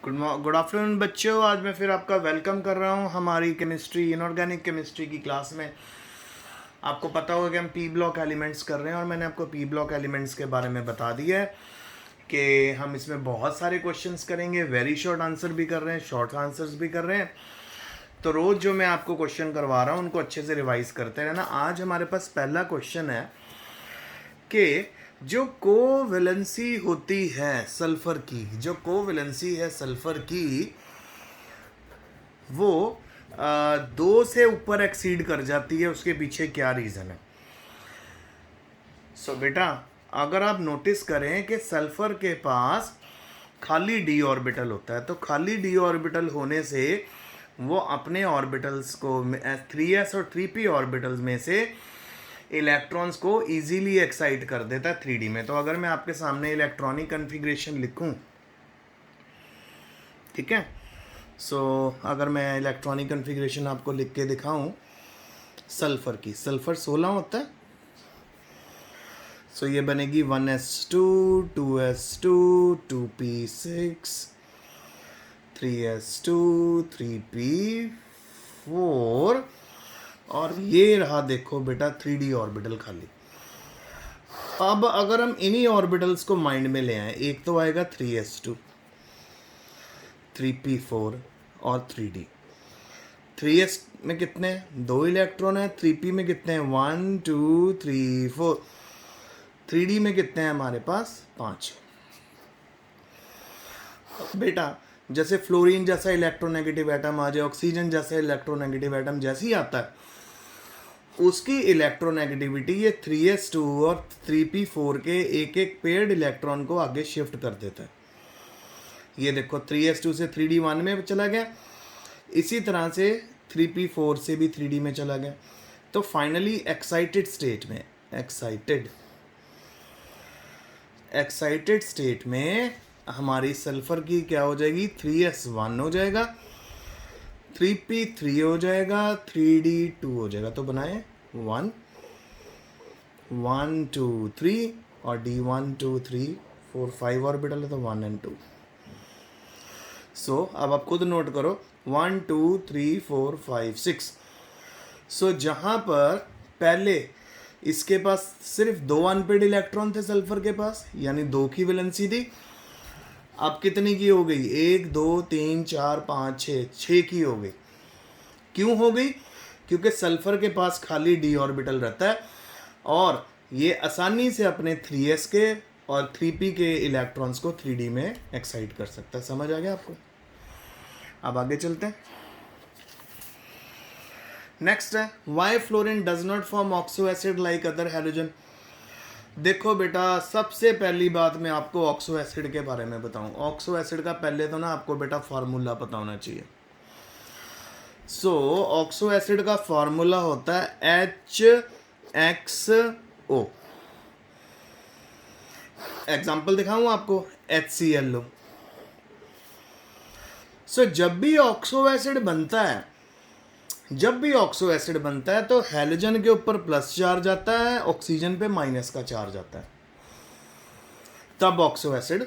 Good afternoon बच्चों। आज मैं फिर आपका वेलकम कर रहा हूँ हमारी केमिस्ट्री इनऑर्गेनिक केमिस्ट्री की क्लास में। आपको पता होगा कि हम पी ब्लॉक एलिमेंट्स कर रहे हैं और मैंने आपको पी ब्लॉक एलिमेंट्स के बारे में बता दिया है कि हम इसमें बहुत सारे क्वेश्चंस करेंगे। वेरी शॉर्ट आंसर भी कर रहे हैं, शॉर्ट आंसर्स भी कर रहे हैं। तो रोज़ जो मैं आपको क्वेश्चन करवा रहा हूँ उनको अच्छे से रिवाइज करते रहना। आज हमारे पास पहला क्वेश्चन है कि जो कोवैलेंसी होती है सल्फर की, जो कोवैलेंसी है सल्फर की, वो 2 से ऊपर एक्सीड कर जाती है, उसके पीछे क्या रीज़न है? बेटा अगर आप नोटिस करें कि सल्फर के पास खाली डी ऑर्बिटल होता है, तो खाली डी ऑर्बिटल होने से वो अपने ऑर्बिटल्स को 3s और 3p ऑर्बिटल्स में से इलेक्ट्रॉन्स को इजीली एक्साइट कर देता है 3D में। तो अगर मैं आपके सामने इलेक्ट्रॉनिक कन्फिग्रेशन लिखूं, ठीक है, अगर मैं इलेक्ट्रॉनिक कन्फिग्रेशन आपको लिख के दिखाऊं सल्फर की, सल्फर 16 होता है। ये बनेगी 1s2 2s2 2p6 3s2 3p4 और ये रहा देखो बेटा 3D ऑर्बिटल खाली। अब अगर हम इन्हीं ऑर्बिटल्स को माइंड में ले आए, एक तो आएगा 3s2 3p4 और 3d। 3s में कितने हैं? 2 इलेक्ट्रॉन है। 3p में कितने हैं? 1 2 3 4। 3d में कितने हैं हमारे पास? 5। बेटा जैसे फ्लोरीन जैसा इलेक्ट्रोनेगेटिव एटम आ जाए, ऑक्सीजन जैसा इलेक्ट्रोनेगेटिव एटम जैसे ही आता है, उसकी इलेक्ट्रोनेगेटिविटी ये 3s2 और 3p4 के एक एक पेयर्ड इलेक्ट्रॉन को आगे शिफ्ट कर देता है। ये देखो 3s2 से 3d 1 में चला गया, इसी तरह से 3p4 से भी 3d में चला गया। तो फाइनली एक्साइटेड स्टेट में हमारी सल्फर की क्या हो जाएगी? 3s1 हो जाएगा, 3p3 हो जाएगा, 3d2 हो जाएगा। तो बनाए 1 1 2 3 और d1 2 3 4 5 ऑर्बिटल है, तो 1 और 2। अब आप खुद नोट करो 1 2 3 4 5 6। जहां पर पहले इसके पास सिर्फ 2 अनपेड इलेक्ट्रॉन थे सल्फर के पास, यानी 2 की वैलेंसी थी। अब कितनी की हो गई? 1 2 3 4 5 6 की हो गई। क्यों हो गई? क्योंकि सल्फर के पास खाली डी ऑर्बिटल रहता है और ये आसानी से अपने 3s के और 3p के इलेक्ट्रॉन्स को 3d में एक्साइट कर सकता है। समझ आ गया आपको? अब आगे चलते हैं। नेक्स्ट है why fluorine does not form oxo acid like other halogen. देखो बेटा, सबसे पहली बात मैं आपको ऑक्सो एसिड के बारे में बताऊं। ऑक्सो एसिड का पहले तो ना आपको बेटा फार्मूला पता होना चाहिए। ऑक्सो एसिड का फार्मूला होता है HXO। एग्जाम्पल दिखाऊं आपको, HClO। जब भी ऑक्सो एसिड बनता है तो हैलोजन के ऊपर प्लस चार्ज आता है, ऑक्सीजन पे माइनस का चार्ज आता है, तब ऑक्सो एसिड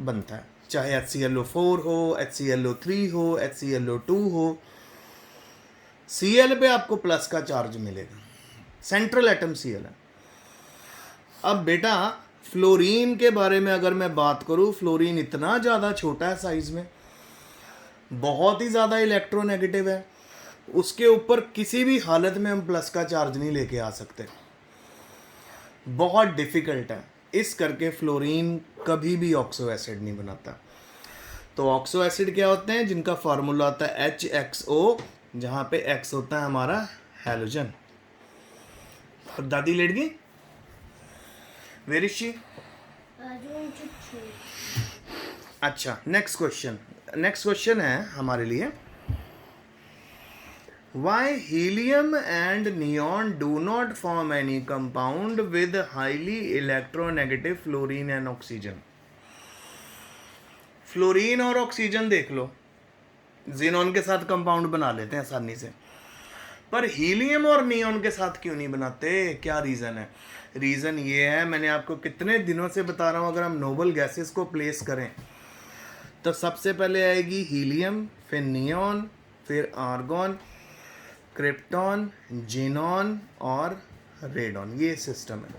बनता है। चाहे HClO4 हो, HClO3 हो, HClO2 हो, Cl पे आपको प्लस का चार्ज मिलेगा। सेंट्रल एटम Cl है। अब बेटा फ्लोरीन के बारे में अगर मैं बात करूं, फ्लोरीन इतना ज़्यादा छोटा है साइज में, बहुत ही ज़्यादा इलेक्ट्रोनेगेटिव है, उसके ऊपर किसी भी हालत में हम प्लस का चार्ज नहीं लेके आ सकते, बहुत डिफ़िकल्ट है। इस करके फ्लोरीन कभी भी ऑक्सो एसिड नहीं बनाता। तो ऑक्सो एसिड क्या होते हैं? जिनका फार्मूला होता है HXO, जहाँ पे X होता है हमारा हैलोजन। और दादी लेट गई? Where is she? अच्छा, नेक्स्ट क्वेश्चन है हमारे लिए, why helium and neon do not form any compound with highly electronegative fluorine and oxygen। Fluorine और ऑक्सीजन देख लो, जिनॉन के साथ कंपाउंड बना लेते हैं आसानी से, पर हीलियम और नियॉन के साथ क्यों नहीं बनाते? क्या रीज़न है? रीज़न ये है, मैंने आपको कितने दिनों से बता रहा हूँ, अगर हम नोबल गैसेस को प्लेस करें तो सबसे पहले आएगी हीलियम, फिर नियॉन, फिर आर्गॉन, क्रिप्टॉन, जीनॉन और रेडॉन। ये सिस्टम है।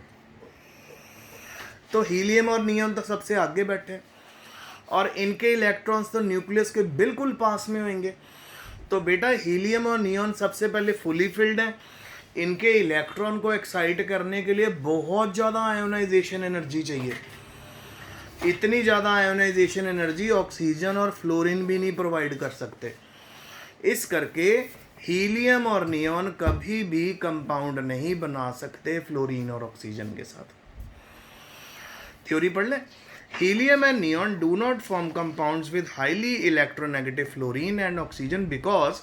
तो हीलियम और नियॉन तो सबसे आगे बैठे हैं और इनके इलेक्ट्रॉन्स तो न्यूक्लियस के बिल्कुल पास में होंगे। तो बेटा हीलियम और नियॉन सबसे पहले फुली फिल्ड हैं। इनके इलेक्ट्रॉन को एक्साइट करने के लिए बहुत ज़्यादा आयोनाइजेशन एनर्जी चाहिए। इतनी ज़्यादा आयोनाइजेशन एनर्जी ऑक्सीजन और फ्लोरीन भी नहीं प्रोवाइड कर सकते। इस करके हीलियम और नियॉन कभी भी कंपाउंड नहीं बना सकते फ्लोरीन और ऑक्सीजन के साथ। थ्योरी पढ़ ले। Helium and neon do not form compounds with highly electronegative fluorine and oxygen because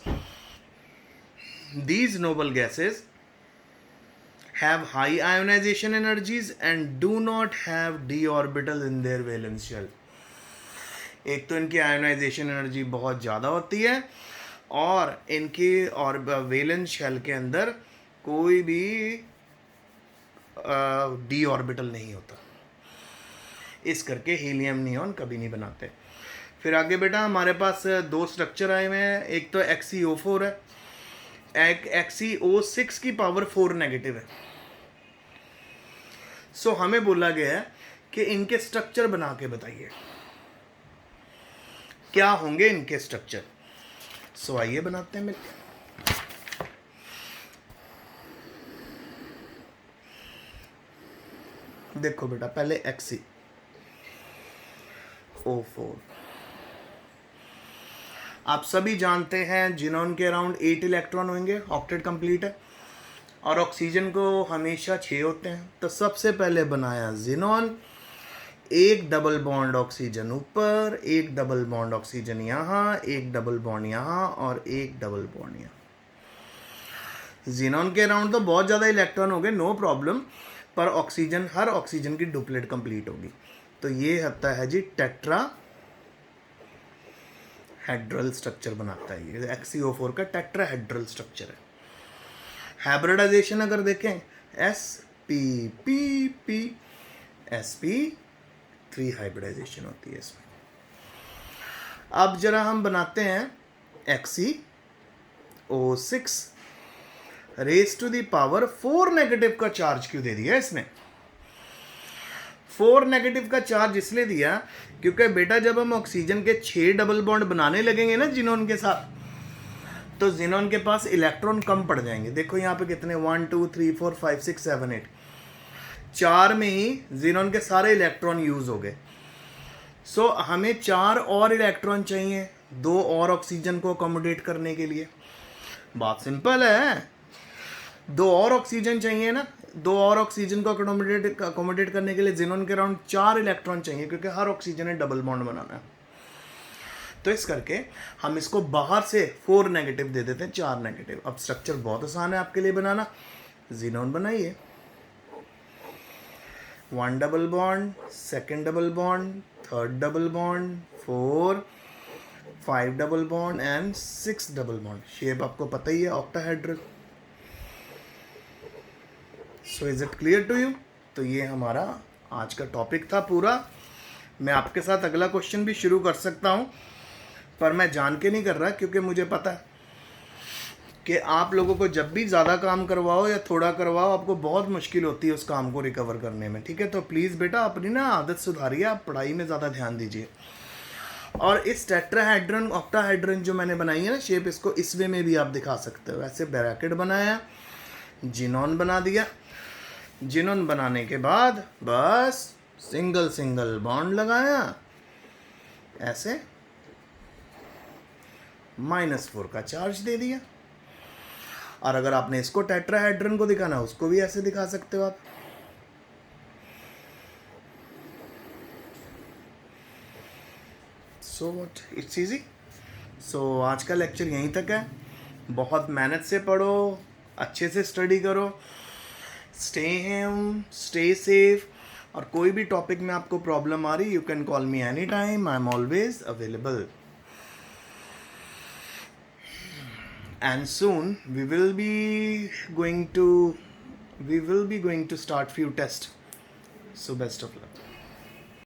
these noble gases have high ionization energies and do not have d orbital in their valence shell. एक तो इनकी ionisation energy बहुत ज़्यादा होती है और इनकी और वैलेंस शेल के अंदर कोई भी डी ऑर्बिटल नहीं होता। इस करके हीलियम नियॉन कभी नहीं बनाते। फिर आगे बेटा हमारे पास दो स्ट्रक्चर आए हुए हैं। एक तो XeO4 है, एक XeO6 की पावर 4 नेगेटिव है। सो हमें बोला गया है कि इनके स्ट्रक्चर बना के बताइए क्या होंगे इनके स्ट्रक्चर। सो आइए बनाते हैं मिलकर। देखो बेटा पहले XeO4 आप सभी जानते हैं जिनॉन के अराउंड 8 इलेक्ट्रॉन होंगे, ऑक्टेट कंप्लीट है और ऑक्सीजन को हमेशा 6 होते हैं। तो सबसे पहले बनाया जिनॉन, एक डबल बॉन्ड ऑक्सीजन ऊपर, एक डबल बॉन्ड ऑक्सीजन यहाँ, एक डबल बॉन्ड यहाँ और एक डबल बॉन्ड यहाँ। जिनॉन के अराउंड तो बहुत ज़्यादा इलेक्ट्रॉन हो गए, नो प्रॉब्लम, पर ऑक्सीजन हर ऑक्सीजन की डुप्लेट कंप्लीट होगी। तो ये होता है जी टेट्रा हेड्रल स्ट्रक्चर बनाता है। ये XeO4 का टेट्राहेड्रल स्ट्रक्चर है। हाइब्रिडाइजेशन अगर देखें sp_p sp3 हाइब्रिडाइजेशन होती है इसमें। अब जरा हम बनाते हैं XeO6 raise to the power 4 negative का चार्ज क्यों दे दिया इसने। 4 नेगेटिव का चार्ज इसलिए दिया क्योंकि बेटा जब हम ऑक्सीजन के 6 डबल बॉन्ड बनाने लगेंगे ना जिनॉन के साथ, तो जिनॉन के पास इलेक्ट्रॉन कम पड़ जाएंगे। देखो यहाँ पे कितने 1 2 3 4 5 6 7 8 4 में ही जिनॉन के सारे इलेक्ट्रॉन यूज हो गए। सो हमें 4 और इलेक्ट्रॉन चाहिए 2 और ऑक्सीजन को अकोमोडेट करने के लिए। बात सिंपल है, 2 और ऑक्सीजन चाहिए ना, 2 और ऑक्सीजन को अकोमोडेट करने के लिए जिनॉन के अराउंड 4 इलेक्ट्रॉन चाहिए क्योंकि हर ऑक्सीजन ने डबल बॉन्ड बनाना है। तो इस करके हम इसको बाहर से 4 नेगेटिव दे देते हैं, 4 नेगेटिव। अब स्ट्रक्चर बहुत आसान है आपके लिए बनाना। जिनॉन बनाइए, 1 double bond, 2nd double bond, 3rd double bond, 4 5 double bond and 6 double bond. Shape आपको पता ही है, octahedral. So is it clear to you. तो ये हमारा आज का टॉपिक था पूरा। मैं आपके साथ अगला क्वेश्चन भी शुरू कर सकता हूँ, पर मैं जान के नहीं कर रहा क्योंकि मुझे पता है कि आप लोगों को जब भी ज़्यादा काम करवाओ या थोड़ा करवाओ आपको बहुत मुश्किल होती है उस काम को रिकवर करने में। ठीक है, तो प्लीज़ बेटा अपनी ना आदत सुधारिए, आप पढ़ाई में ज़्यादा ध्यान दीजिए। और इस टेट्राहेड्रन ऑक्टाहेड्रन जो मैंने बनाई है ना शेप, इसको इस वे में भी आप दिखा सकते हो। ऐसे ब्रैकेट बनाया, जिनॉन बना दिया। जिनॉन बनाने के बाद बस सिंगल सिंगल बॉन्ड लगाया, ऐसे -4 का चार्ज दे दिया। और अगर आपने इसको टेट्राहेड्रन को दिखाना उसको भी ऐसे दिखा सकते हो आप। So what, it's easy. So आज का लेक्चर यहीं तक है। बहुत मेहनत से पढ़ो, अच्छे से स्टडी करो, स्टे होम, स्टे सेफ। और कोई भी टॉपिक में आपको प्रॉब्लम आ रही, you can call me any time, I am always available. And soon we will be going to start few tests. So best of luck.